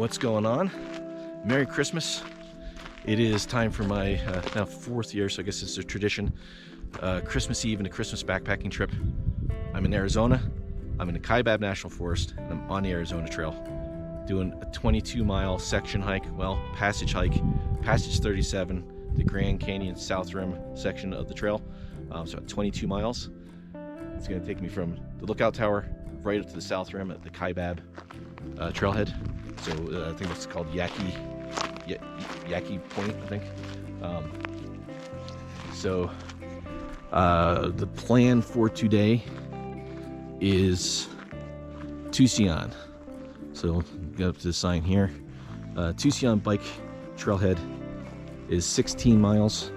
What's going on? Merry Christmas. It is time for my now 4th year, so I guess it's a tradition, Christmas Eve and a Christmas backpacking trip. I'm in Arizona. I'm in the Kaibad National Forest, and I'm on the Arizona Trail doing a 22-mile section hike, passage hike, Passage 37, the Grand Canyon South Rim section of the trail. So 22 miles. It's going to take me from the lookout tower right up to the South Rim at the Kaibab trailhead. So I think it's called Yaqui Point, I think. The plan for today is Tucson. So go up to the sign here. Tucson Bike Trailhead is 16 miles.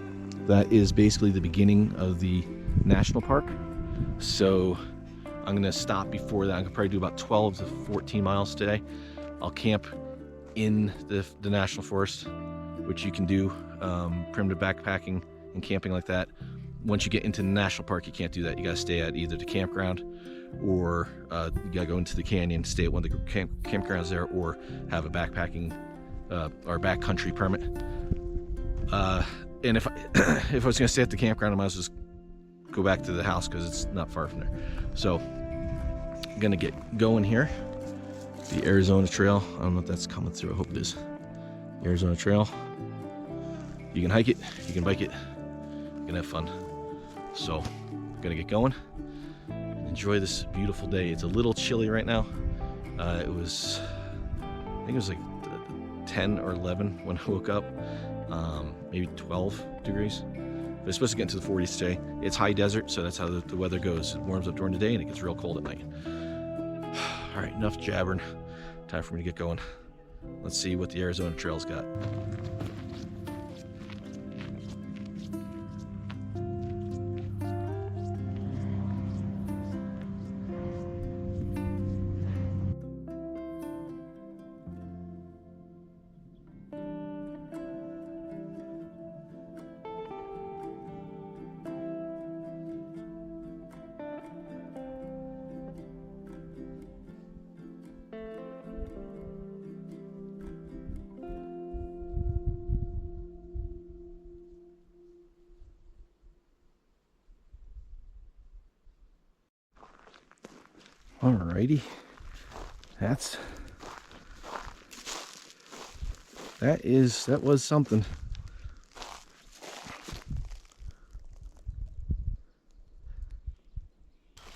That is basically the beginning of the national park. So I'm gonna stop before that. I'm gonna probably do about 12 to 14 miles today. I'll camp in the national forest, which you can do primitive backpacking and camping like that. Once you get into the national park, you can't do that. You gotta stay at either the campground or you gotta go into the canyon, stay at one of the campgrounds there, or have a backpacking or backcountry permit. And if I was gonna stay at the campground, I might as well just go back to the house because it's not far from there. So I'm gonna get going here. The Arizona Trail. I don't know if that's coming through. I hope it is. The Arizona Trail. You can hike it, you can bike it, you can have fun. So I'm gonna get going. Enjoy this beautiful day. It's a little chilly right now. I think it was like 10 or 11 when I woke up. Maybe 12 degrees. But it's supposed to get into the 40s today. It's high desert, so that's how the weather goes. It warms up during the day and it gets real cold at night. All right, enough jabbering. Time for me to get going. Let's see what the Arizona Trail's got. Alrighty, that was something.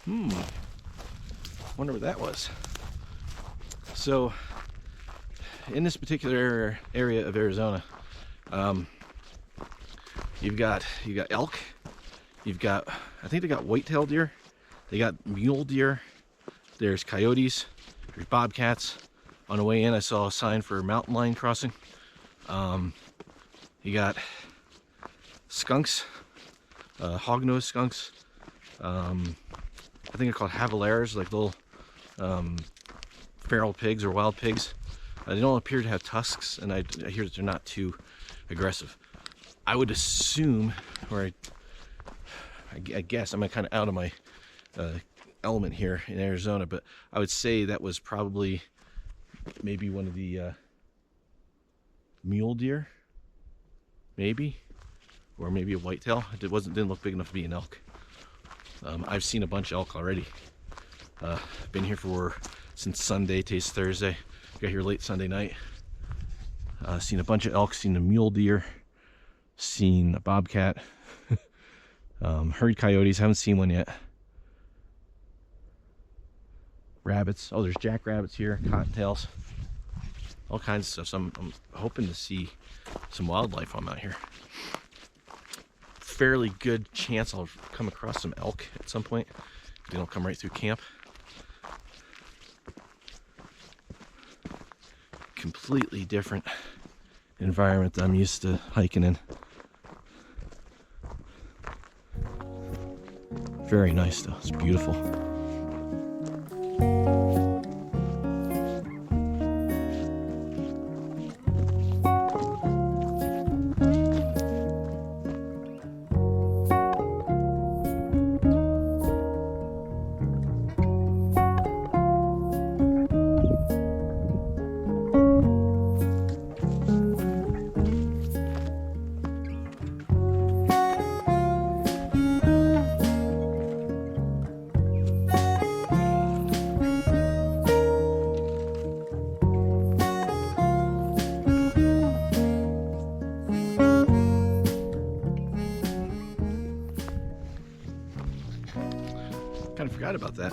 Wonder what that was. So in this particular area of Arizona, you've got elk, I think they got white-tailed deer, they got mule deer. There's coyotes, there's bobcats. On the way in, I saw a sign for mountain lion crossing. You got skunks, hognose skunks. I think they're called javeleros, like little feral pigs or wild pigs. They don't appear to have tusks, and I hear that they're not too aggressive. I would assume, or I guess, I'm kind of out of my element here in Arizona, but I would say that was probably maybe one of the mule deer, maybe, or maybe a whitetail. It didn't look big enough to be an elk. I've seen a bunch of elk already. Been here since Sunday. Today's Thursday. Got here late Sunday night. Seen a bunch of elk. Seen a mule deer. Seen a bobcat. Heard coyotes. Haven't seen one yet. Rabbits. Oh, there's jackrabbits here, cottontails, all kinds of stuff. So I'm hoping to see some wildlife while I'm out here. Fairly good chance I'll come across some elk at some point. They don't come right through camp. Completely different environment that I'm used to hiking in. Very nice though. It's beautiful. kind of forgot about that.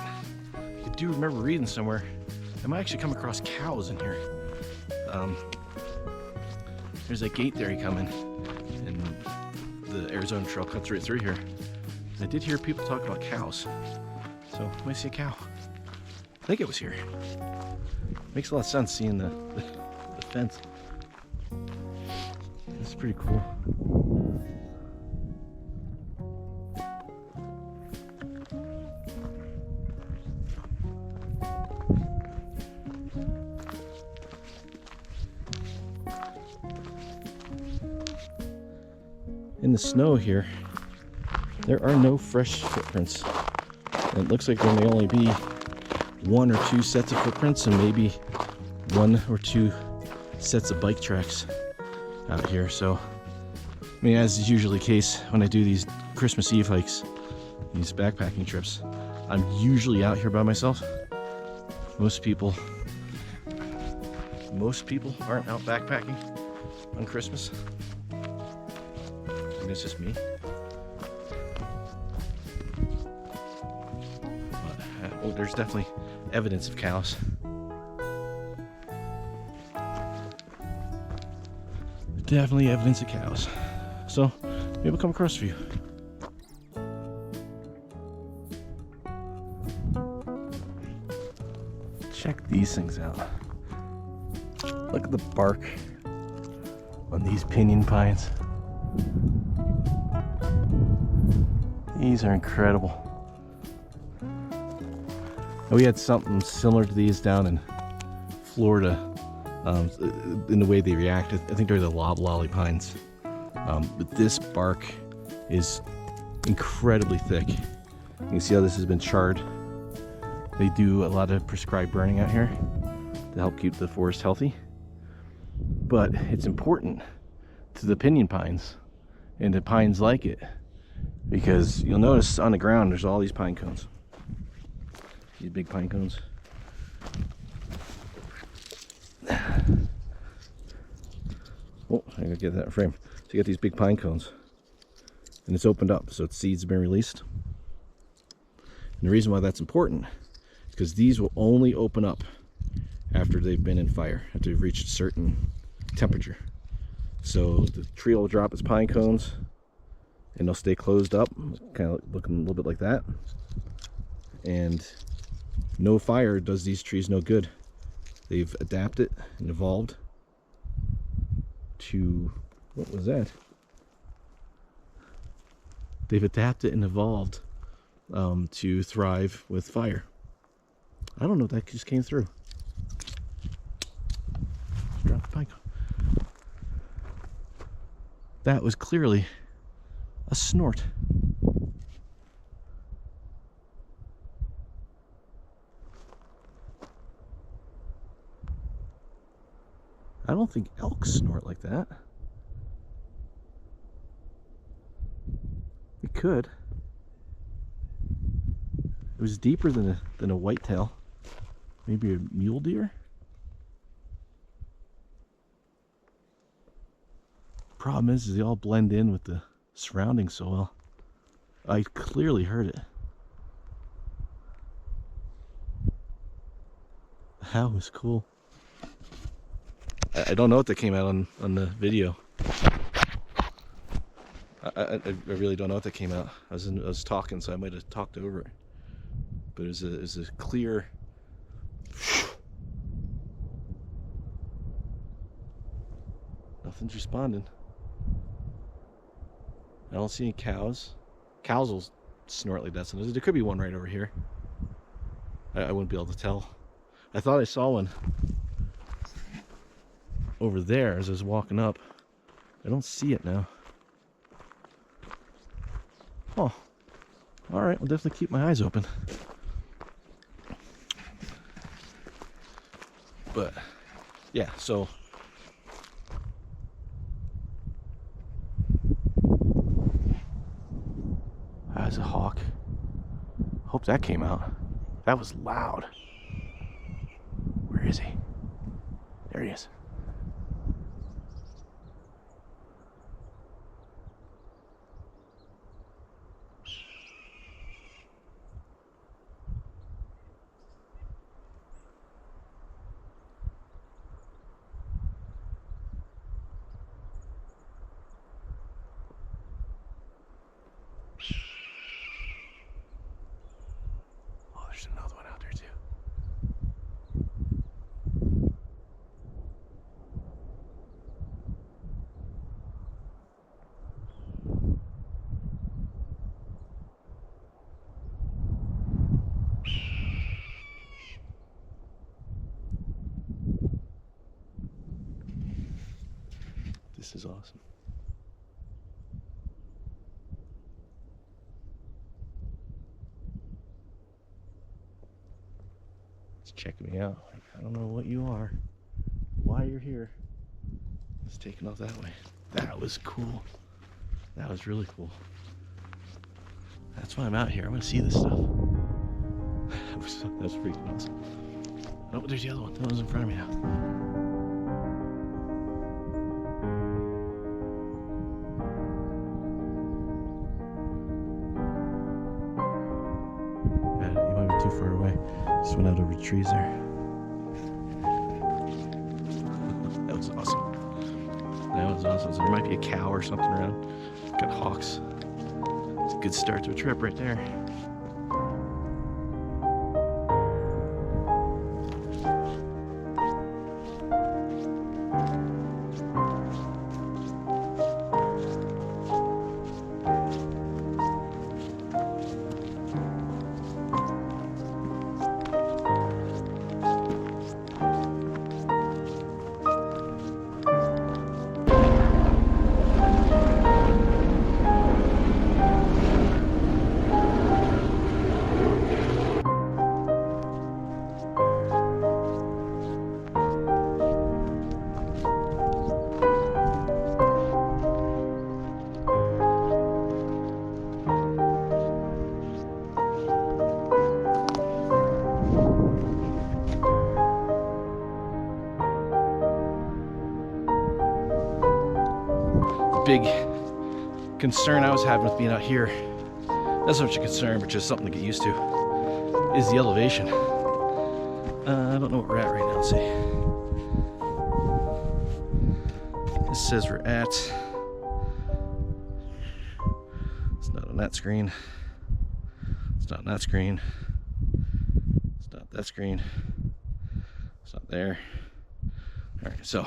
I do remember reading somewhere I might actually come across cows in here. There's a gate there coming, and the Arizona Trail cuts right through here. I did hear people talk about cows, so I might see a cow. I think it was here. Makes a lot of sense seeing the fence. It's pretty cool. In the snow here, there are no fresh footprints. And it looks like there may only be 1 or 2 sets of footprints and maybe 1 or 2 sets of bike tracks out here. So, I mean, as is usually the case when I do these Christmas Eve hikes, these backpacking trips, I'm usually out here by myself. Most people aren't out backpacking on Christmas. I think it's just me. But, well, there's definitely evidence of cows. Definitely evidence of cows. So maybe we'll come across a few. Check these things out. Look at the bark on these pinyon pines. These are incredible. We had something similar to these down in Florida, in the way they react. I think they're the loblolly pines. But this bark is incredibly thick. You can see how this has been charred. They do a lot of prescribed burning out here to help keep the forest healthy. But it's important to the pinyon pines and to pines like it, because you'll notice on the ground there's all these pine cones. These big pine cones. Oh, I gotta get that in frame. So you got these big pine cones, and it's opened up, so its seeds have been released. And the reason why that's important is because these will only open up after they've been in fire, after they've reached a certain temperature. So the tree will drop its pine cones, and they'll stay closed up, kind of looking a little bit like that. And no fire does these trees no good. They've adapted and evolved to, what was that? They've adapted and evolved to thrive with fire. I don't know if that just came through. Drop the pine cone. That was clearly a snort. I don't think elk snort like that. We could. It was deeper than a whitetail. Maybe a mule deer? Problem is they all blend in with the surrounding soil. I clearly heard it. That was cool. I don't know what that came out on the video. I really don't know what that came out. I was talking, so I might have talked over it. But it was a clear. Nothing's responding. I don't see any cows. Cows will snort like that. So there could be one right over here. I wouldn't be able to tell. I thought I saw one over there as I was walking up. I don't see it now. Oh, all right. I'll definitely keep my eyes open. But yeah, so that's a hawk. Hope that came out. That was loud. Where is he? There he is. there's another one out there too. This is awesome. It's checking me out. I don't know what you are, why you're here. It's taking off that way. That was cool. That was really cool. That's why I'm out here. I want to see this stuff. That's freaking awesome. Oh, there's the other one. That one's in front of me now. Too far away. Just went out over the trees there. That was awesome. That was awesome. So there might be a cow or something around. Got hawks. It's a good start to a trip right there. Big concern I was having with being out here, not so much a concern, but just something to get used to, is the elevation. I don't know what we're at right now. Let's see. This says we're at, it's not on that screen, it's not on that screen, it's not that screen, it's not there. All right, so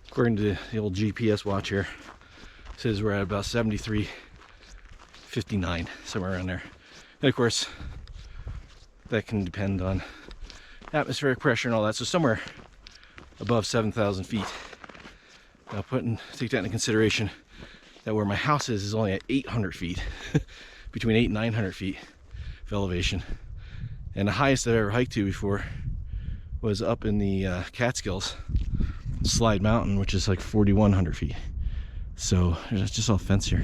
according to the old GPS watch here, it says we're at about 73.59, somewhere around there. And of course, that can depend on atmospheric pressure and all that. So somewhere above 7,000 feet. Now take that into consideration that where my house is only at 800 feet, between 800 and 900 feet of elevation. And the highest I've ever hiked to before was up in the Catskills, Slide Mountain, which is like 4,100 feet. So there's just all fence here.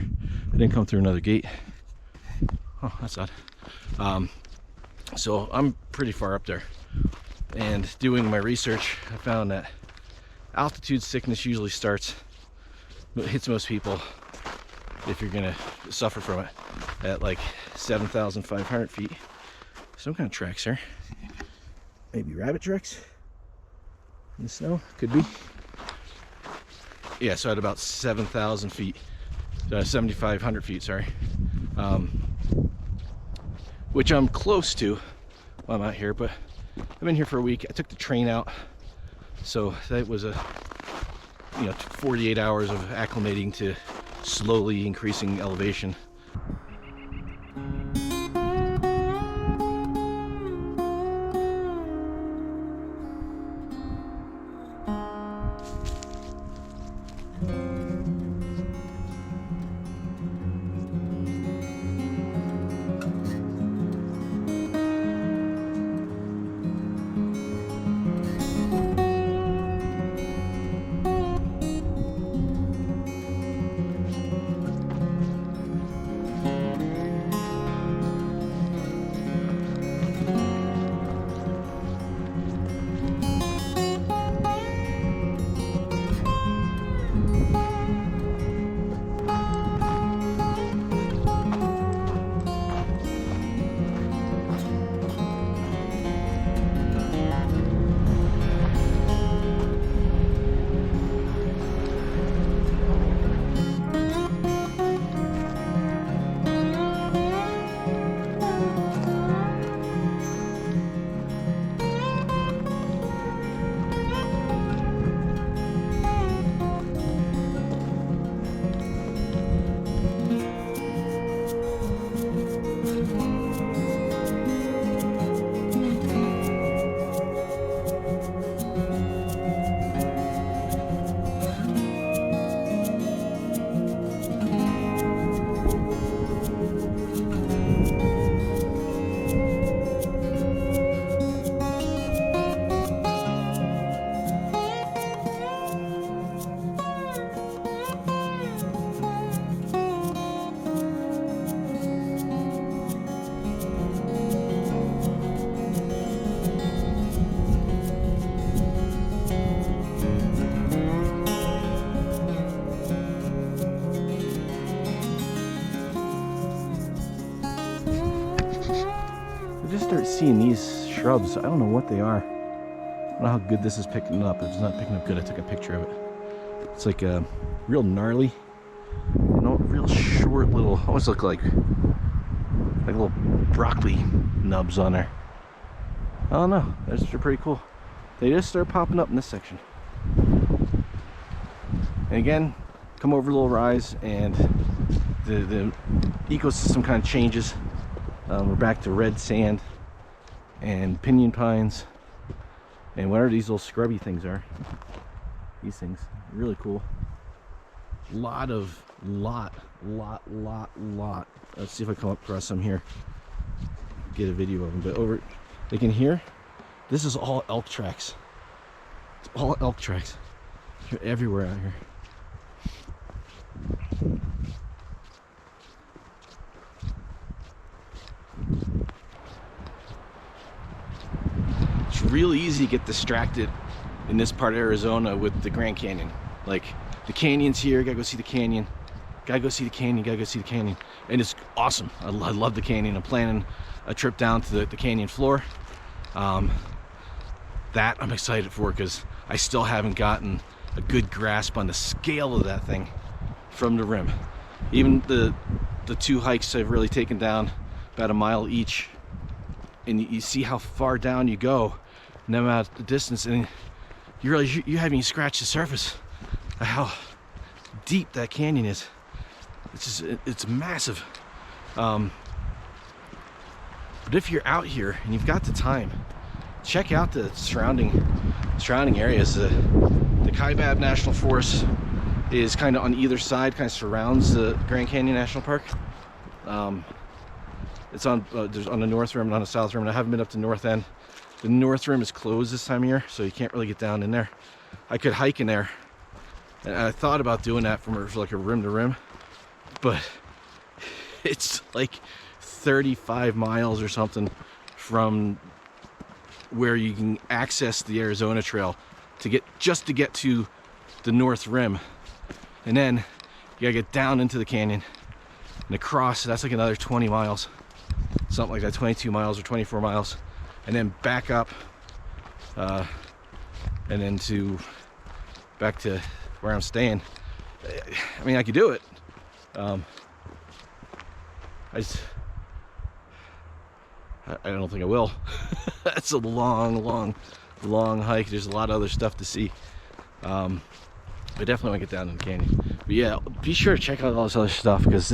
I didn't come through another gate. Oh, that's odd. So I'm pretty far up there. And doing my research, I found that altitude sickness usually hits most people, if you're gonna suffer from it, at like 7,500 feet. Some kind of tracks here. Maybe rabbit tracks in the snow, could be. Yeah, so at about 7,000 feet, 7,500 feet, sorry. Which I'm close to while I'm out here, but I've been here for a week. I took the train out, so that was 48 hours of acclimating to slowly increasing elevation. I just start seeing these shrubs. I don't know what they are. I don't know how good this is picking up. If it's not picking up good, I took a picture of it. It's like a real gnarly, you know, real short little, almost look like little broccoli nubs on there. I don't know. They're pretty cool. They just start popping up in this section. And again, come over a little rise and the ecosystem kind of changes. We're back to red sand and pinyon pines and whatever these little scrubby things are. These things, really cool. Lot. Let's see if I come across some here. Get a video of them. But over, like in here, this is all elk tracks. It's all elk tracks. They're everywhere out here. It's really easy to get distracted in this part of Arizona with the Grand Canyon. Like, the canyon's here, gotta go see the canyon. Gotta go see the canyon, gotta go see the canyon. And it's awesome. I love the canyon. I'm planning a trip down to the canyon floor. That I'm excited for because I still haven't gotten a good grasp on the scale of that thing from the rim. Even the two hikes I've really taken down about a mile each, and you see how far down you go, no matter the distance, and you realize you haven't even scratched the surface of how deep that canyon is. It's massive. But if you're out here and you've got the time, check out the surrounding areas. The Kaibad National Forest is kind of on either side, kind of surrounds the Grand Canyon National Park. It's on there's on the north rim and on the south rim, and I haven't been up to north end. The north rim is closed this time of year, so you can't really get down in there. I could hike in there, and I thought about doing that from like a rim to rim, but it's like 35 miles or something from where you can access the Arizona Trail to get to the north rim, and then you gotta get down into the canyon and across. That's like another 20 miles, something like that, 22 miles or 24 miles, and then back up, and then back to where I'm staying. I mean, I could do it. I don't think I will. That's a long hike. There's a lot of other stuff to see. I definitely want to get down in the canyon. But yeah, be sure to check out all this other stuff, because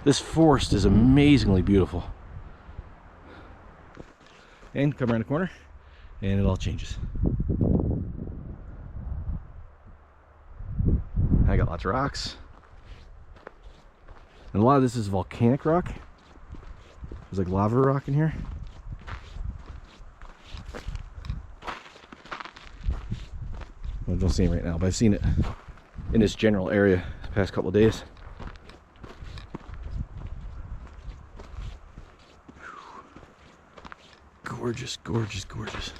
this forest is amazingly beautiful. And come around the corner and it all changes. I got lots of rocks. And a lot of this is volcanic rock. There's like lava rock in here. Well, I don't see it right now, but I've seen it in this general area the past couple of days. Gorgeous, gorgeous, gorgeous.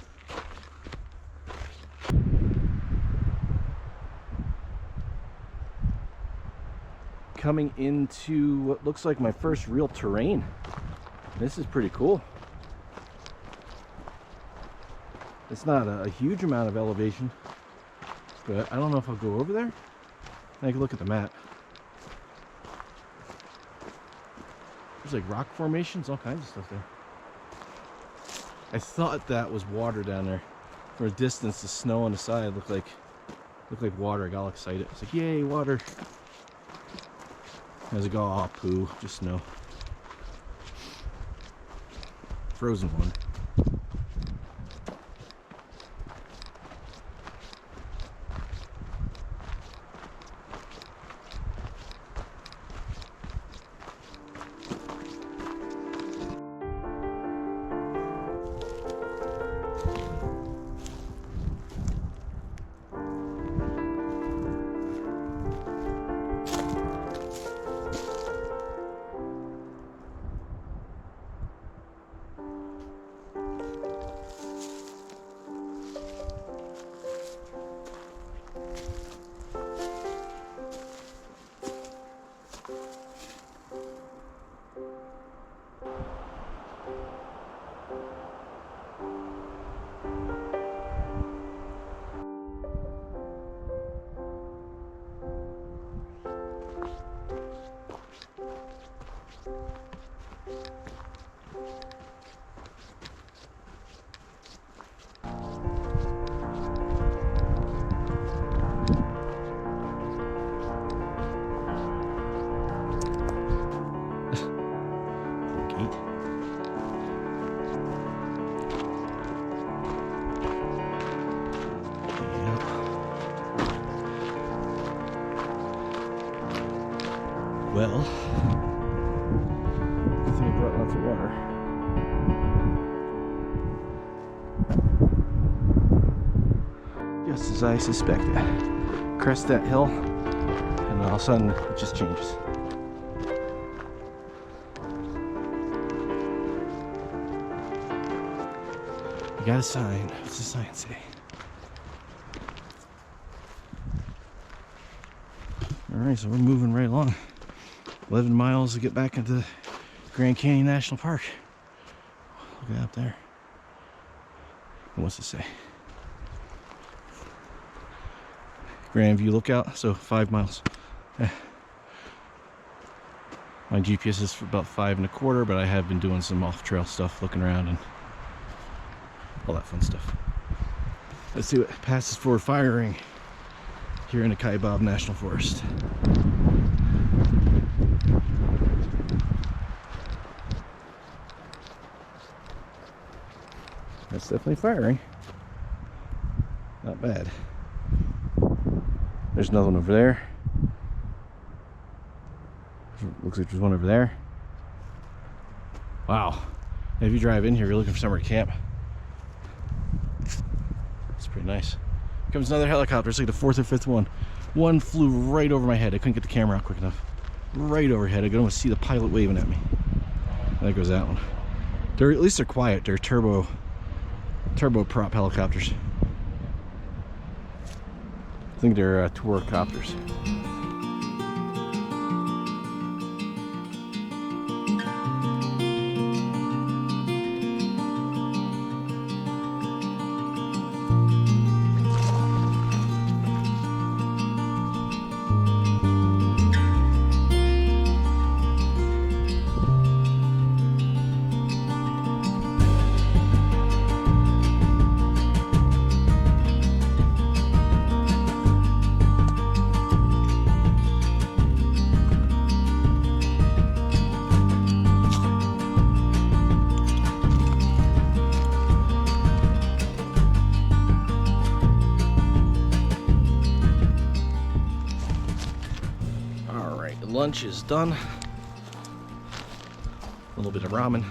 Coming into what looks like my first real terrain. This is pretty cool. It's not a huge amount of elevation, but I don't know if I'll go over there. Take a look at the map. There's like rock formations, all kinds of stuff there. I thought that was water down there. From a distance, the snow on the side looked like water. I got all excited. It's like, yay, water. I was like, oh, poo, just snow. Frozen water. Well, I think I brought lots of water. Just as I suspected. Crest that hill, and all of a sudden it just changes. You got a sign. What's the sign say? Alright, so we're moving right along. 11 miles to get back into Grand Canyon National Park. Look at up there. And what's it say? Grand View Lookout, so 5 miles. My GPS is for about 5 1/4, but I have been doing some off-trail stuff, looking around and all that fun stuff. Let's see what passes for firing here in the Kaibad National Forest. That's definitely firing. Not bad. There's another one over there. Looks like there's one over there. Wow. If you drive in here, you're looking for somewhere to camp. It's pretty nice. Here comes another helicopter. It's like the 4th or 5th one. One flew right over my head. I couldn't get the camera out quick enough. Right overhead. I could almost see the pilot waving at me. There goes that one. At least they're quiet. They're turbo prop helicopters. I think they're tour copters. Lunch is done. A little bit of ramen.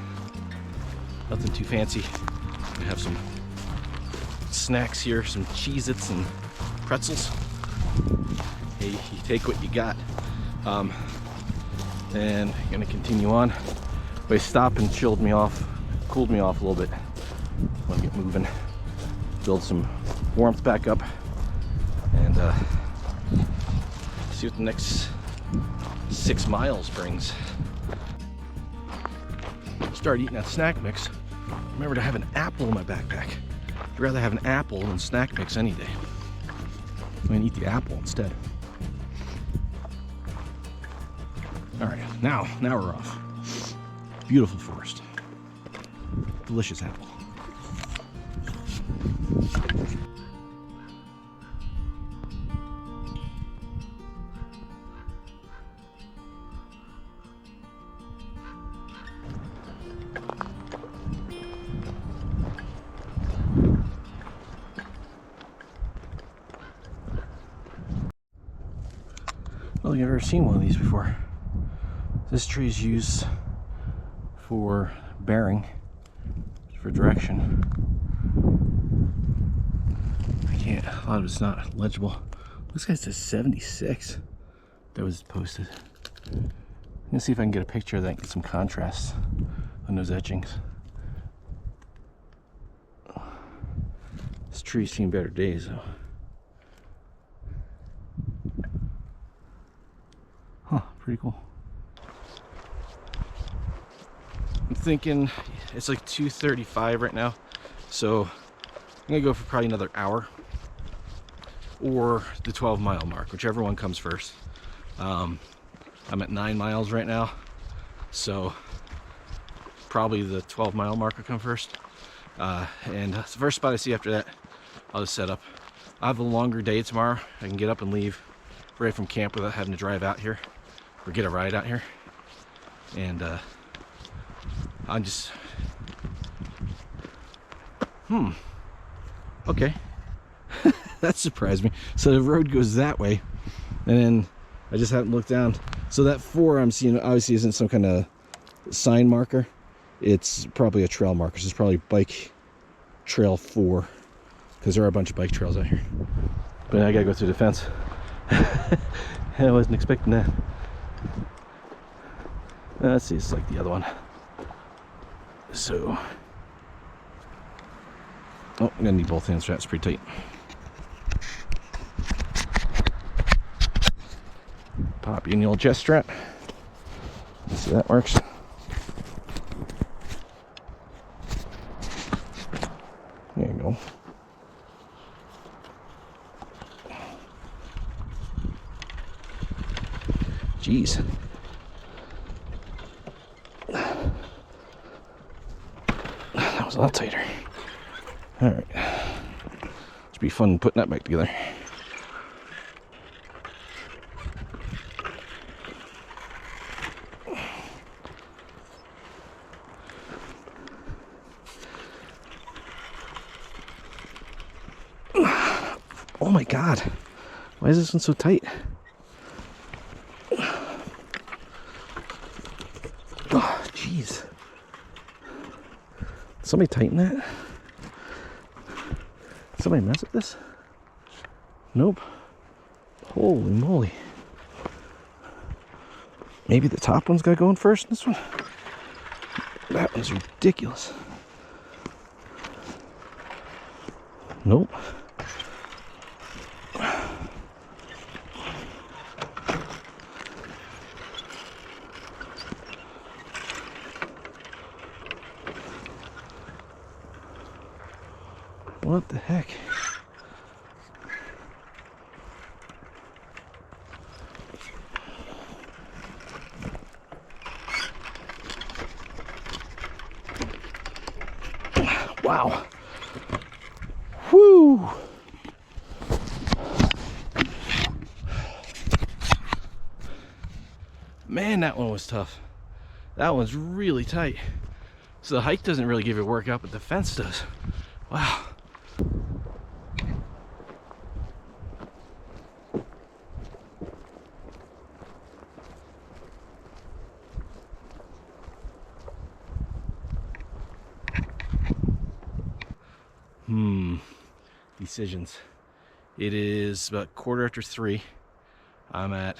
Nothing too fancy. We have some snacks here, some Cheez-Its and pretzels. Hey, you take what you got. And I'm gonna continue on. They stopped and chilled me off, cooled me off a little bit. I'm gonna get moving, build some warmth back up, and see what the next 6 miles brings. Started eating that snack mix. Remember to have an apple in my backpack. I'd rather have an apple than snack mix any day. I'm gonna eat the apple instead. All right, now we're off. Beautiful forest. Delicious apple. I don't think I've ever seen one of these before. This tree is used for bearing, for direction. A lot of it's not legible. This guy says 76. That was posted. I'm gonna see if I can get a picture of that and get some contrast on those etchings. This tree's seen better days though. Huh, pretty cool. I'm thinking it's like 2:35 right now, so I'm gonna go for probably another hour or the 12-mile mark, whichever one comes first. I'm at 9 miles right now, so probably the 12-mile mark will come first. And the first spot I see after that, I'll just set up. I'll have a longer day tomorrow. I can get up and leave right from camp without having to drive out here or get a ride out here. And I'm just, okay. That surprised me. So the road goes that way, and then I just haven't looked down. So that 4 I'm seeing obviously isn't some kind of sign marker. It's probably a trail marker. So it's probably bike trail 4, because there are a bunch of bike trails out here. But I gotta go through the fence. I wasn't expecting that. Let's see, it's like the other one. So, oh, I'm gonna need both hands for that. It's pretty tight. Pop you in the old chest strap. Let's see if that works. There you go. Jeez. That was a lot tighter. Alright. Should be fun putting that back together. Oh my God. Why is this one so tight? Oh, jeez. Somebody tighten that? Somebody mess with this? Nope. Holy moly. Maybe the top one's got going first in this one? That one's ridiculous. Nope. What the heck? Wow. Whoo! Man, that one was tough. That one's really tight. So the hike doesn't really give you a workout, but the fence does. Wow. Decisions. It is about 3:15. I'm at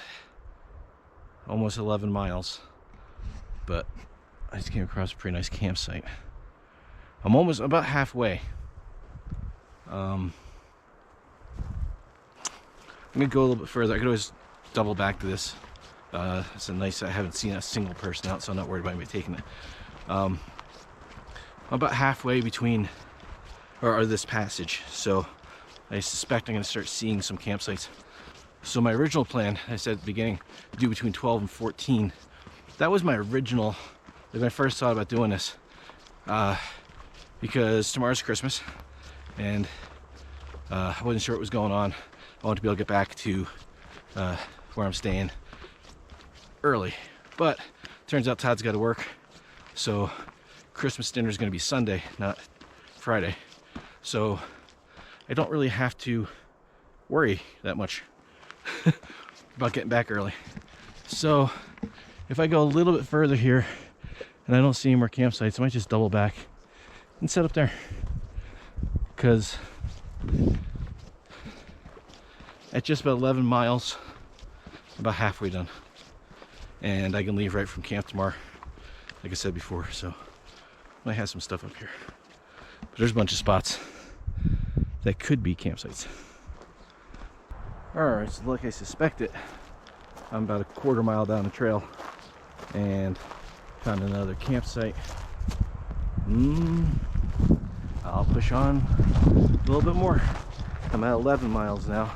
almost 11 miles, but I just came across a pretty nice campsite. I'm almost about halfway. I'm gonna go a little bit further. I could always double back to this. It's a nice, I haven't seen a single person out, so I'm not worried about anybody taking it. I'm about halfway between or this passage, so I suspect I'm going to start seeing some campsites. So my original plan, I said at the beginning, to do between 12 and 14. That was my original, when I first thought about doing this, because tomorrow's Christmas, and I wasn't sure what was going on. I wanted to be able to get back to where I'm staying early, but turns out Todd's got to work, so Christmas dinner is going to be Sunday, not Friday. So I don't really have to worry that much about getting back early. So if I go a little bit further here and I don't see any more campsites, I might just double back and set up there, because at just about 11 miles, about halfway done, and I can leave right from camp tomorrow, like I said before. So I might have some stuff up here, but there's a bunch of spots that could be campsites. Alright, so like I suspected, I'm about a 1/4 mile down the trail and found another campsite. I'll push on a little bit more. I'm at 11 miles now.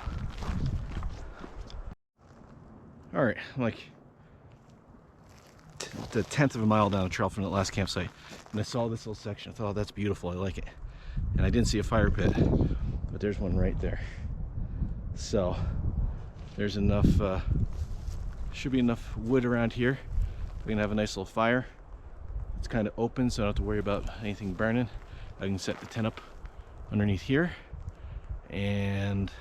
Alright, I'm like the 1/10 of a mile down the trail from that last campsite, and I saw this little section. I thought, oh, that's beautiful, I like it. And I didn't see a fire pit, but there's one right there. So there's enough, should be enough wood around here. We can have a nice little fire. It's kind of open, so I don't have to worry about anything burning. I can set the tent up underneath here, and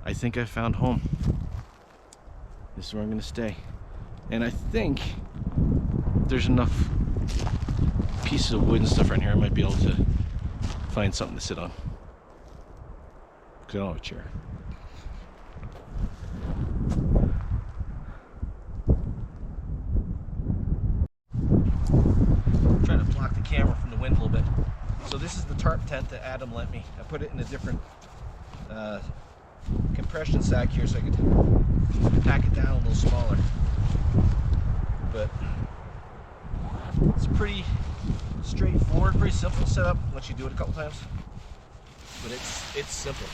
I think I found home. This is where I'm gonna stay. And I think there's enough pieces of wood and stuff around here I might be able to find something to sit on, because I don't have a chair. I'm trying to block the camera from the wind a little bit. So this is the tarp tent that Adam lent me. I put it in a different compression sack here so I could pack it down a little smaller. But it's pretty straightforward, pretty simple setup once you do it a couple times. But it's simple.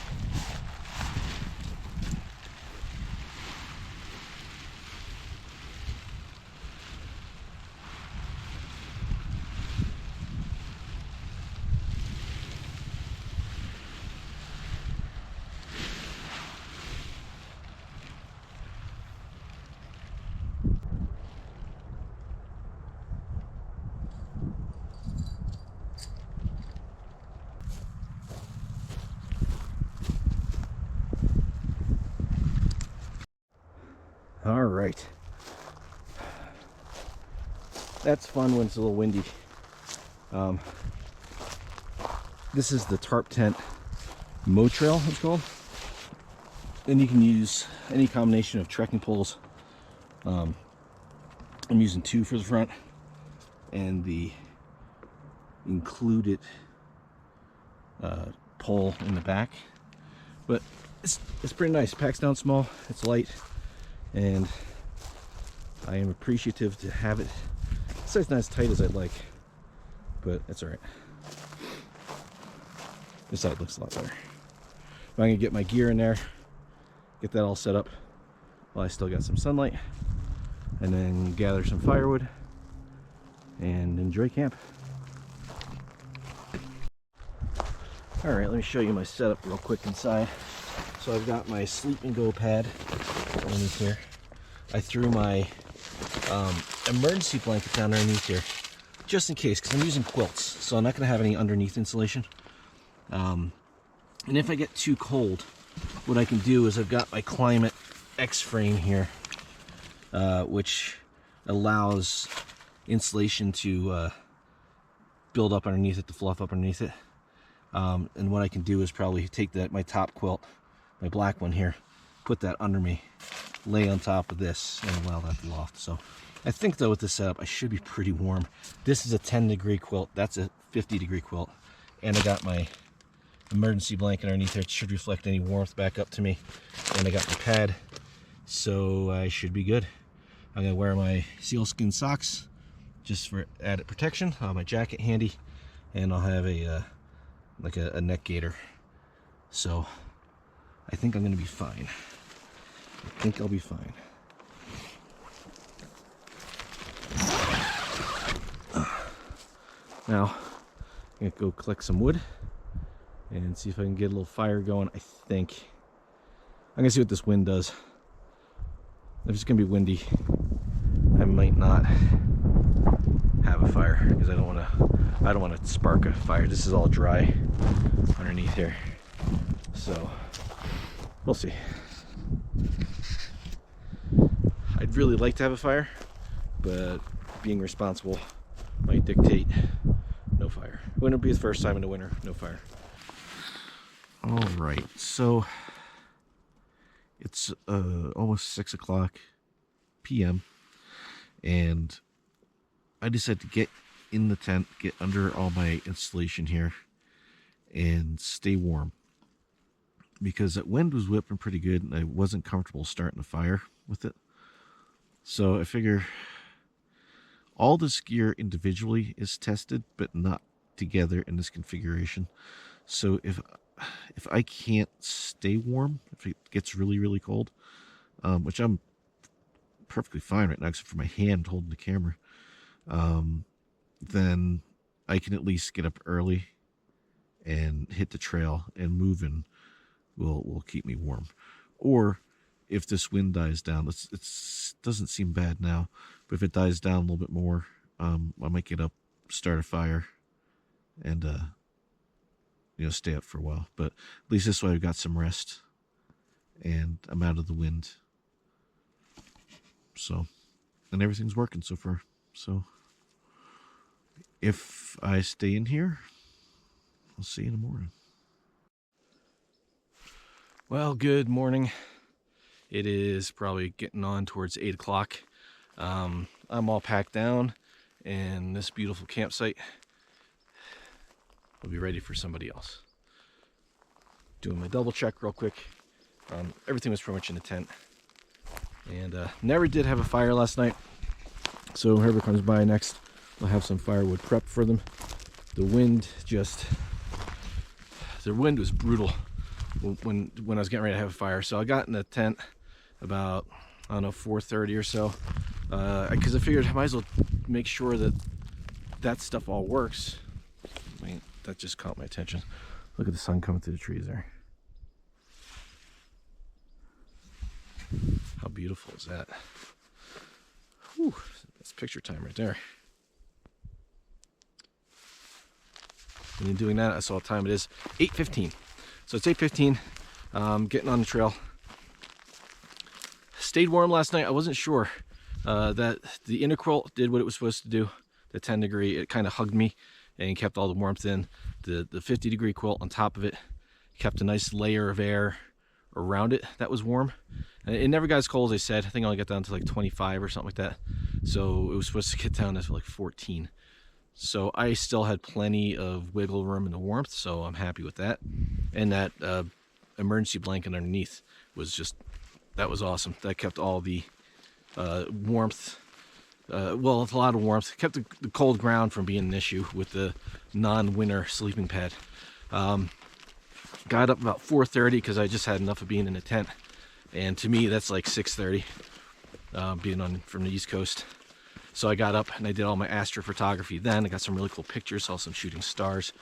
All right, that's fun when it's a little windy. This is the tarp tent motrail, it's called. Then you can use any combination of trekking poles. I'm using 2 for the front and the included pole in the back. But it's pretty nice. It packs down small, it's light, and I am appreciative to have it. It's not as tight as I'd like, but it's all right. This side looks a lot better. I'm gonna get my gear in there, get that all set up while I still got some sunlight, and then gather some firewood and enjoy camp. All right, let me show you my setup real quick inside. So I've got my sleep and go pad underneath here. I threw my emergency blanket down underneath here, just in case, because I'm using quilts, so I'm not going to have any underneath insulation. And if I get too cold, what I can do is I've got my Climate X frame here, which allows insulation to build up underneath it, to fluff up underneath it. And what I can do is probably take my top quilt, my black one here, put that under me, lay on top of this, and allow that to loft. So I think though with this setup I should be pretty warm. This is a 10-degree quilt, that's a 50-degree quilt, and I got my emergency blanket underneath there. It should reflect any warmth back up to me, and I got my pad, so I should be good. I'm gonna wear my sealskin socks just for added protection. I'll have my jacket handy, and I'll have a like a neck gaiter. So I think I'm gonna be fine. I think I'll be fine. Now I'm gonna go collect some wood and see if I can get a little fire going. I think I'm gonna see what this wind does. If it's gonna be windy, I might not have a fire, because I don't want to spark a fire. This is all dry underneath here, so we'll see. I'd really like to have a fire, but being responsible might dictate no fire. Wouldn't be the first time in the winter, no fire. All right, so it's almost 6 o'clock p.m. and I decided to get in the tent, get under all my insulation here, and stay warm, because that wind was whipping pretty good and I wasn't comfortable starting a fire with it. So I figure all this gear individually is tested, but not together in this configuration. So if I can't stay warm, if it gets really cold, which I'm perfectly fine right now except for my hand holding the camera, then I can at least get up early and hit the trail, and moving will keep me warm. Or if this wind dies down, it doesn't seem bad now, but if it dies down a little bit more, I might get up, start a fire, and stay up for a while. But at least this way I've got some rest, and I'm out of the wind. So, and everything's working so far. So, if I stay in here, I'll see you in the morning. Well, good morning. It is probably getting on towards 8 o'clock. I'm all packed down, and this beautiful campsite will be ready for somebody else. Doing my double check real quick. Everything was pretty much in the tent. And never did have a fire last night. So whoever comes by next, I'll have some firewood prep for them. The wind was brutal when I was getting ready to have a fire. So I got in the tent about, I don't know, 4:30 or so. Because I figured I might as well make sure that stuff all works. I mean, that just caught my attention. Look at the sun coming through the trees there. How beautiful is that? Whew, that's picture time right there. And in doing that, I saw what time it is. 8:15. So it's 8:15. Getting on the trail. Stayed warm last night. I wasn't sure that the inner quilt did what it was supposed to do. The 10 degree, it kind of hugged me and kept all the warmth in. The 50 degree quilt on top of it kept a nice layer of air around it that was warm. And it never got as cold as they said. I think I only got down to like 25 or something like that. So it was supposed to get down to like 14. So I still had plenty of wiggle room in the warmth, so I'm happy with that. And that emergency blanket underneath was that was awesome. That kept all the warmth, well, a lot of warmth. Kept the cold ground from being an issue with the non-winter sleeping pad. Got up about 4:30 because I just had enough of being in a tent. And to me, that's like 6:30, being from the East Coast. So I got up and I did all my astrophotography then. I got some really cool pictures, saw some shooting stars,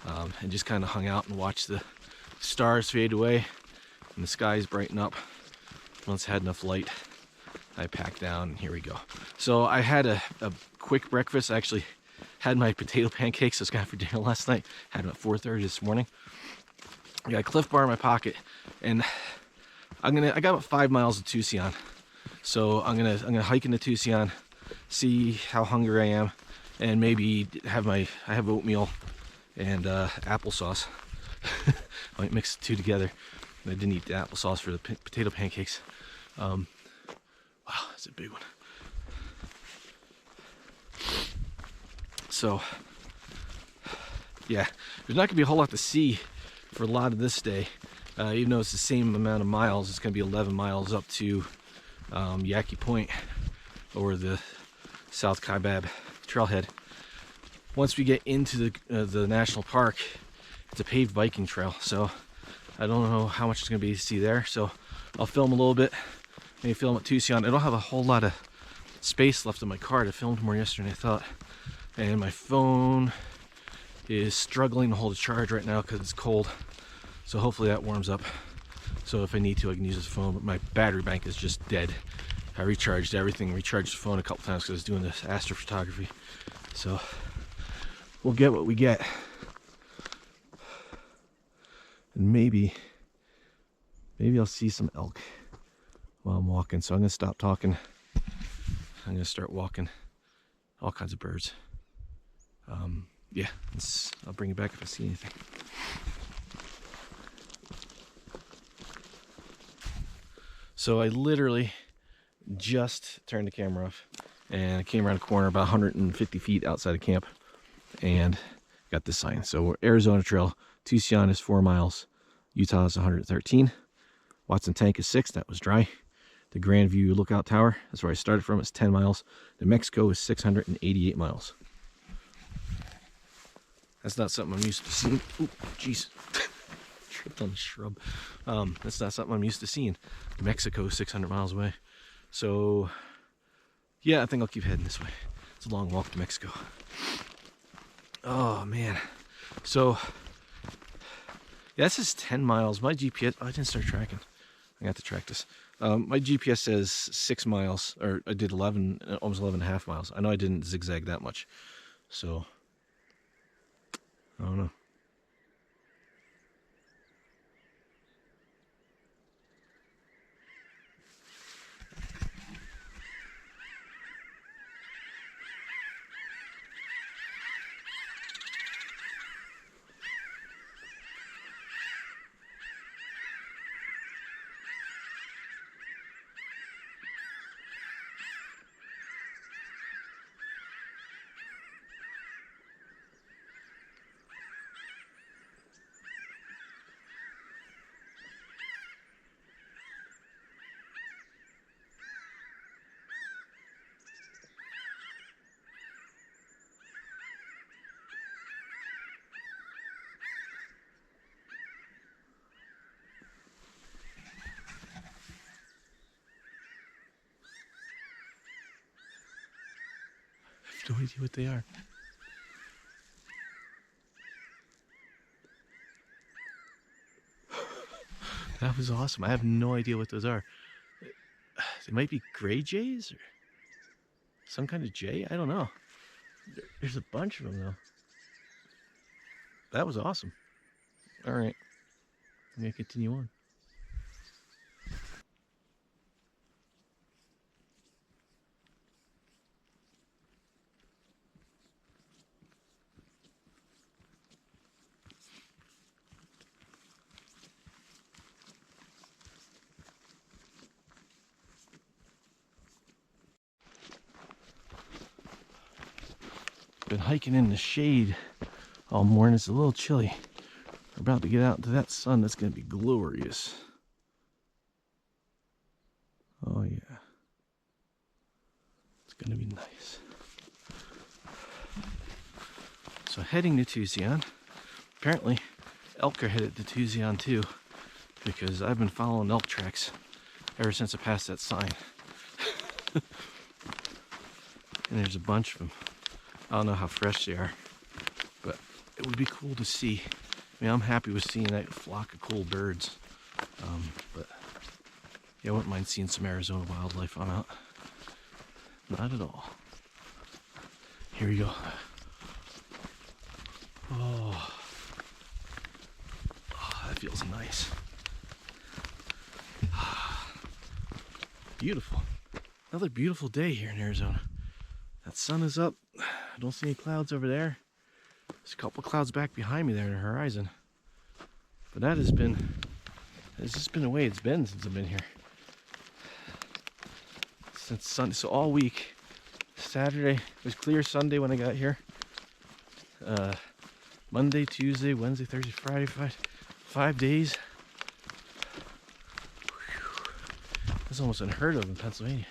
and just kind of hung out and watched the stars fade away and the skies brighten up. Once I had enough light, I packed down, and here we go. So I had a quick breakfast. I actually had my potato pancakes I was going for dinner last night. Had them at 4:30 this morning. I got a Cliff Bar in my pocket, and I got about 5 miles to Tucson. So I'm gonna hike into Tucson, see how hungry I am, and maybe I have oatmeal and applesauce. I might mix the two together. I didn't eat the applesauce for the potato pancakes. Wow, that's a big one. So yeah, there's not gonna be a whole lot to see for a lot of this day. Even though it's the same amount of miles, it's going to be 11 miles up to Yaqui Point, or the South Kaibab trailhead. Once we get into the national park, it's a paved biking trail, so I don't know how much it's going to be to see there. So I'll film a little bit, maybe film at Tucson. I don't have a whole lot of space left in my car to film more yesterday, I thought. And my phone is struggling to hold a charge right now because it's cold. So hopefully that warms up. So if I need to, I can use this phone. But my battery bank is just dead. I recharged everything, recharged the phone a couple times because I was doing this astrophotography. So we'll get what we get. And maybe I'll see some elk while I'm walking. So I'm gonna stop talking. I'm gonna start walking. All kinds of birds. Yeah, I'll bring it back if I see anything. So I literally just turned the camera off, and I came around a corner about 150 feet outside of camp and got this sign. So Arizona Trail, Tucson is 4 miles, Utah is 113, Watson Tank is 6, that was dry. The Grand View Lookout Tower, that's where I started from, it's 10 miles. New Mexico is 688 miles. That's not something I'm used to seeing. Ooh, jeez. Tripped on the shrub. That's not something I'm used to seeing. Mexico is 600 miles away. So, yeah, I think I'll keep heading this way. It's a long walk to Mexico. Oh man. So yeah, this is 10 miles. My GPS, oh, I didn't start tracking. I got to track this. My GPS says 6 miles, or I did 11, almost 11 and a half miles. I know I didn't zigzag that much. So, I don't know. I have no idea what they are. That was awesome. I have no idea what those are. They might be gray jays or some kind of jay. I don't know. There's a bunch of them though. That was awesome. All right, I'm gonna continue on. Been hiking in the shade all morning. It's a little chilly. We're about to get out into that sun. That's going to be glorious. Oh yeah. It's going to be nice. So heading to Tucson. Apparently elk are headed to Tucson too, because I've been following elk tracks ever since I passed that sign. And there's a bunch of them. I don't know how fresh they are, but it would be cool to see. I mean, I'm happy with seeing that flock of cool birds, but yeah, I wouldn't mind seeing some Arizona wildlife on out. Not at all. Here we go. Oh, that feels nice. Beautiful. Another beautiful day here in Arizona. That sun is up. I don't see any clouds over there. There's a couple clouds back behind me there in the horizon. But that has been, it's just been the way it's been since I've been here. Since Sunday, so all week. Saturday, it was clear Sunday when I got here. Monday, Tuesday, Wednesday, Thursday, Friday, 5 days. That's almost unheard of in Pennsylvania.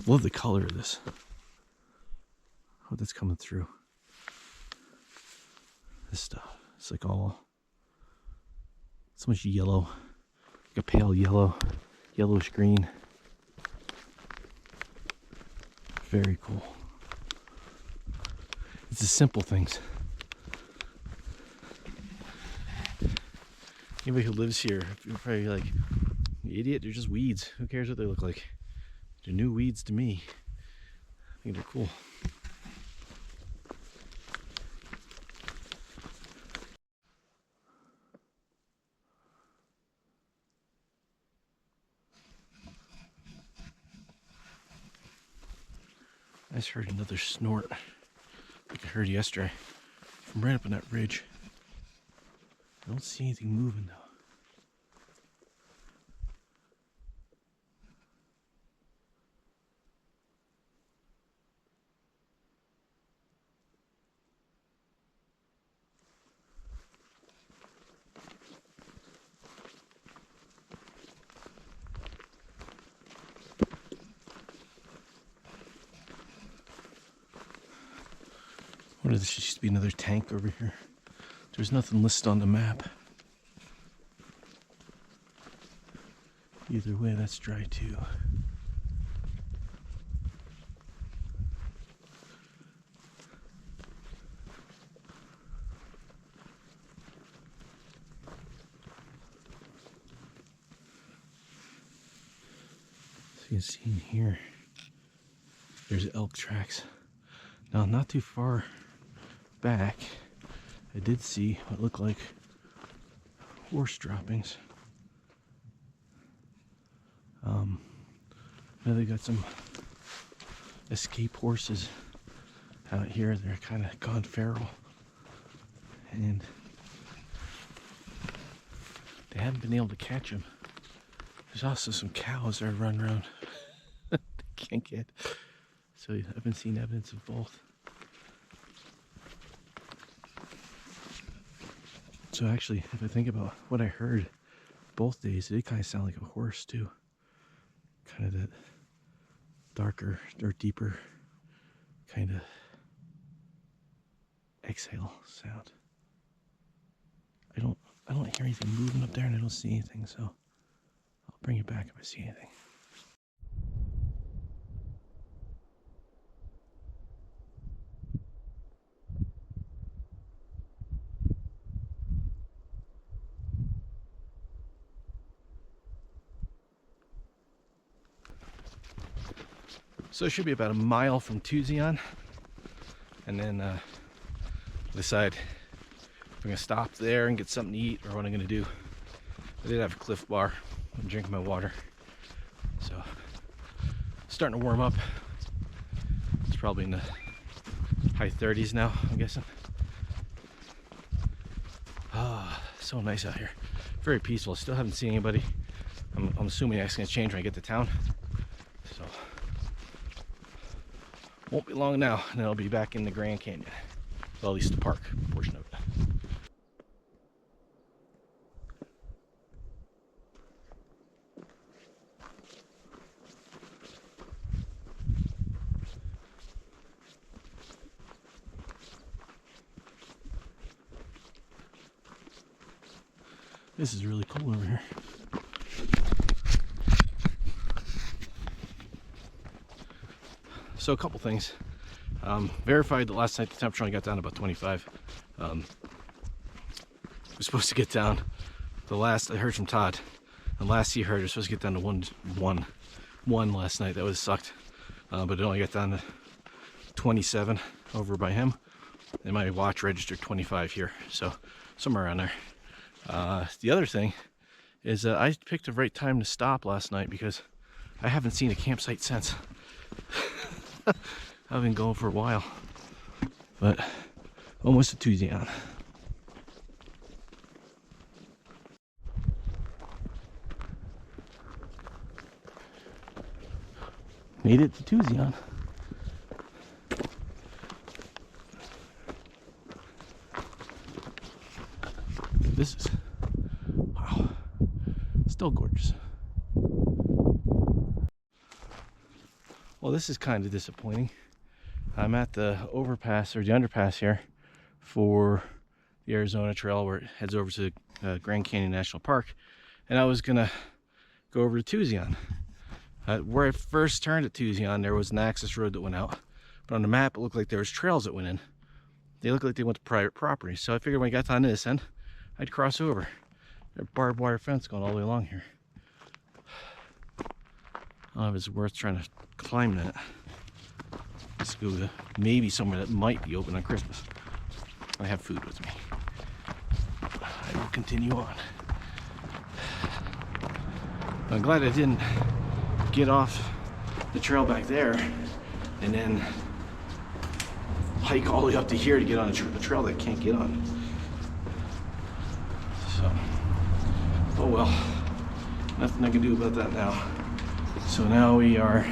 Love the color of this. Oh, that's coming through. This stuff. It's like all so much yellow. Like a pale yellow, yellowish green. Very cool. It's the simple things. Anybody who lives here, you're probably like, you idiot, they're just weeds. Who cares what they look like? They're new weeds to me. I think they're cool. I just heard another snort, like I heard yesterday, from right up on that ridge. I don't see anything moving though. What is this? There used to be another tank over here. There's nothing listed on the map. Either way, that's dry too. you can see in here, there's elk tracks. Now, not too far back, I did see what looked like horse droppings. Now they got some escape horses out here. They're kind of gone feral, and they haven't been able to catch them. There's also some cows that are running around they can't get. So I've been seeing evidence of both. So actually, if I think about what I heard both days, it did kind of sound like a horse too. Kind of that darker or deeper kind of exhale sound. I don't hear anything moving up there, and I don't see anything, so I'll bring it back if I see anything. So it should be about a mile from Tucson, and then decide if I'm gonna stop there and get something to eat or what I'm gonna do. I did have a Cliff Bar. I'm drinking my water, so starting to warm up. It's probably in the high 30s now, I'm guessing. Ah, so nice out here. Very peaceful. Still haven't seen anybody. I'm assuming that's gonna change when I get to town. So won't be long now, and then I'll be back in the Grand Canyon. Well, at least the park portion of it. This is really cool over here. So a couple things. Verified that last night the temperature only got down to about 25. It was supposed to get down, the last I heard from Todd, and last he heard it was supposed to get down to 1 last night. That was sucked. But it only got down to 27 over by him. And my watch registered 25 here, so somewhere around there. The other thing is I picked the right time to stop last night because I haven't seen a campsite since. I've been going for a while, but almost to Tucson. Made it to Tucson. This is, wow, still gorgeous. Well, this is kind of disappointing. I'm at the overpass, or the underpass here, for the Arizona Trail where it heads over to Grand Canyon National Park, and I was gonna go over to Tucson. Where I first turned at Tucson, there was an access road that went out, but on the map it looked like there was trails that went in. They looked like they went to private property, so I figured when I got down to this end, I'd cross over. There's a barbed wire fence going all the way along here. I don't know if it's worth trying to climb that. Let's go to maybe somewhere that might be open on Christmas. I have food with me. I will continue on. I'm glad I didn't get off the trail back there and then hike all the way up to here to get on the trail that I can't get on. So, oh well, nothing I can do about that now. So now we are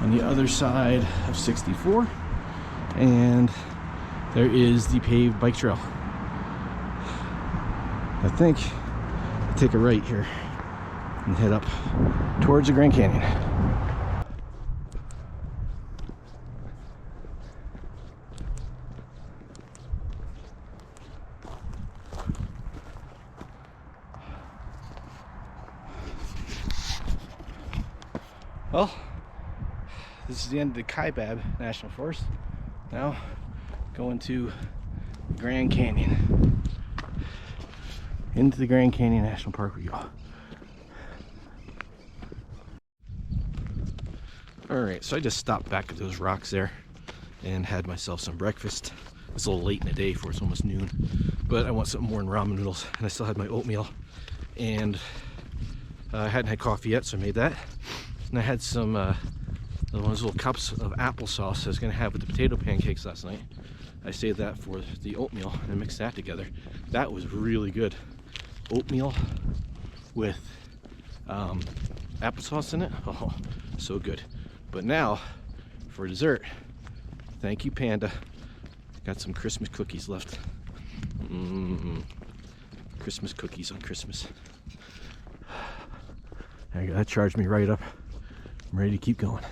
on the other side of 64, and there is the paved bike trail. I think I'll take a right here and head up towards the Grand Canyon. Well, this is the end of the Kaibad National Forest. Now, going to Grand Canyon. Into the Grand Canyon National Park we go. All right, so I just stopped back at those rocks there and had myself some breakfast. It's a little late in the day for it's almost noon, but I want something more than ramen noodles, and I still had my oatmeal, and I hadn't had coffee yet, so I made that. And I had some one of those little cups of applesauce I was gonna have with the potato pancakes last night. I saved that for the oatmeal and mixed that together. That was really good. Oatmeal with applesauce in it. Oh, so good. But now for dessert, thank you, Panda. Got some Christmas cookies left. Christmas cookies on Christmas. There you go. That charged me right up. I'm ready to keep going.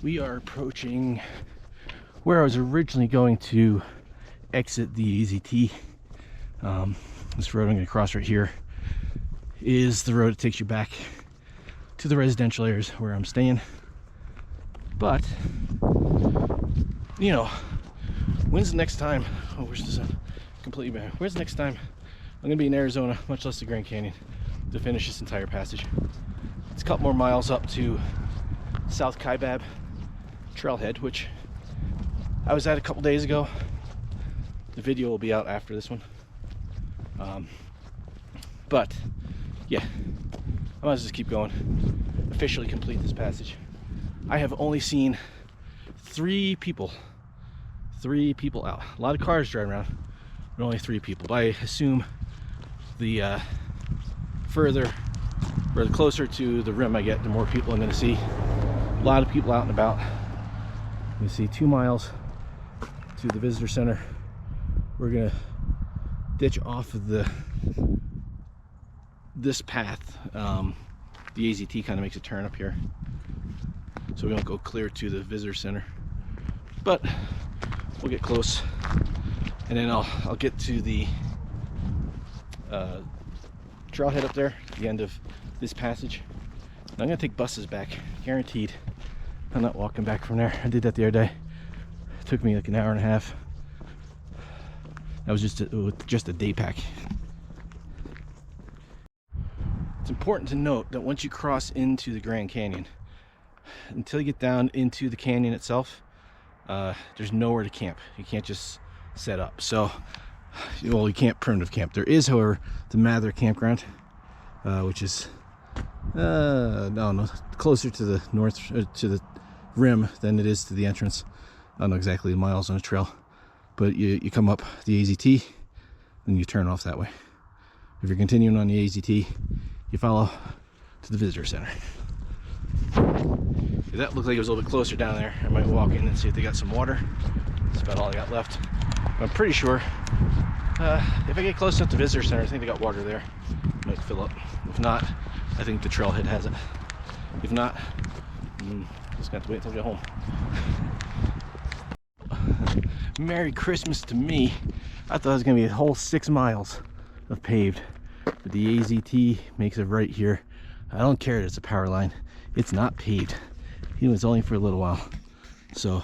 We are approaching where I was originally going to exit the AZT. This road I'm going to cross right here is the road that takes you back to the residential areas where I'm staying. But, you know, when's the next time? Oh, where's the sun? Completely bad. Where's the next time I'm going to be in Arizona, much less the Grand Canyon, to finish this entire passage? It's a couple more miles up to South Kaibad trailhead, which I was at a couple days ago. The video will be out after this one. But yeah, I might as well just keep going. Officially complete this passage. I have only seen three people out. A lot of cars driving around, but only 3 people. But I assume the further or the closer to the rim I get, the more people I'm going to see. A lot of people out and about. You see 2 miles to the visitor center. We're gonna ditch off of this path. The AZT kind of makes a turn up here, so we don't go clear to the visitor center, but we'll get close, and then I'll get to the trailhead up there at the end of this passage. And I'm gonna take buses back, guaranteed. I'm not walking back from there. I did that the other day. It took me like an hour and a half. That was just a day pack. It's important to note that once you cross into the Grand Canyon, until you get down into the canyon itself, there's nowhere to camp. You can't just set up. So, well, you can't primitive camp. There is, however, the Mather campground, which is no, closer to the north, to the rim than it is to the entrance. I don't know exactly the miles on the trail, but you come up the AZT and you turn off that way. If you're continuing on the AZT, you follow to the visitor center. If that looked like it was a little bit closer down there, I might walk in and see if they got some water. That's about all I got left. But I'm pretty sure if I get close enough to the visitor center, I think they got water there. Might fill up. If not, I think the trailhead has it. If not, just got to wait until I get home. Merry Christmas to me. I thought it was going to be a whole 6 miles of paved, but the AZT makes it right here. I don't care that it's a power line. It's not paved. It was only for a little while. So,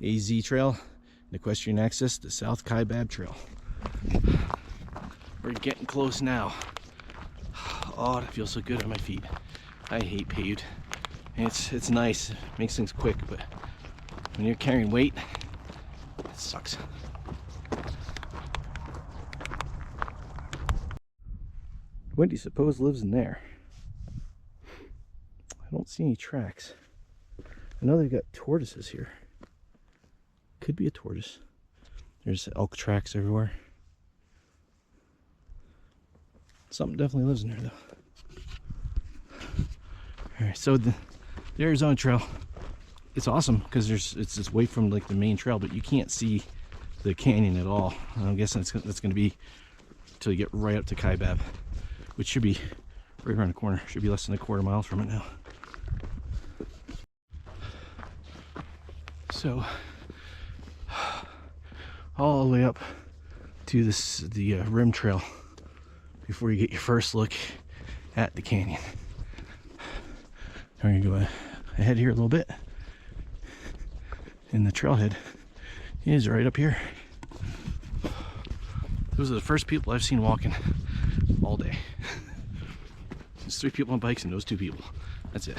AZ Trail, equestrian access to South Kaibab Trail. We're getting close now. Oh, that feels so good on my feet. I hate paved. And it's nice, it makes things quick, but when you're carrying weight, it sucks. What do you suppose lives in there? I don't see any tracks. I know they've got tortoises here. Could be a tortoise. There's elk tracks everywhere. Something definitely lives in there though. Alright, so the Arizona Trail, it's awesome because it's just away from like the main trail, but you can't see the canyon at all. I'm guessing that's going to be until you get right up to Kaibab, which should be right around the corner. Should be less than a quarter mile from it now. So all the way up to the rim trail before you get your first look at the canyon. I'm gonna go ahead here a little bit, and the trailhead is right up here. Those are the first people I've seen walking all day. There's 3 people on bikes and those 2 people. That's it.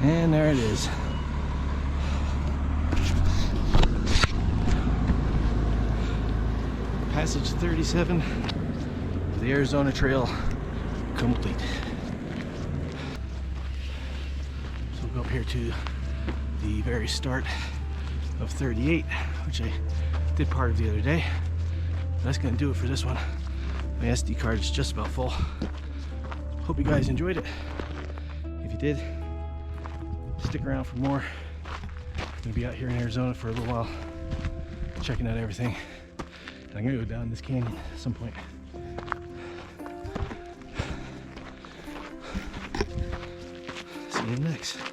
And there it is. Passage 37 of the Arizona Trail complete. So we'll go up here to the very start of 38, which I did part of the other day. That's gonna do it for this one. My SD card is just about full. Hope you guys enjoyed it. If you did, stick around for more. I'm gonna be out here in Arizona for a little while, checking out everything. And I'm gonna go down this canyon at some point. See you next.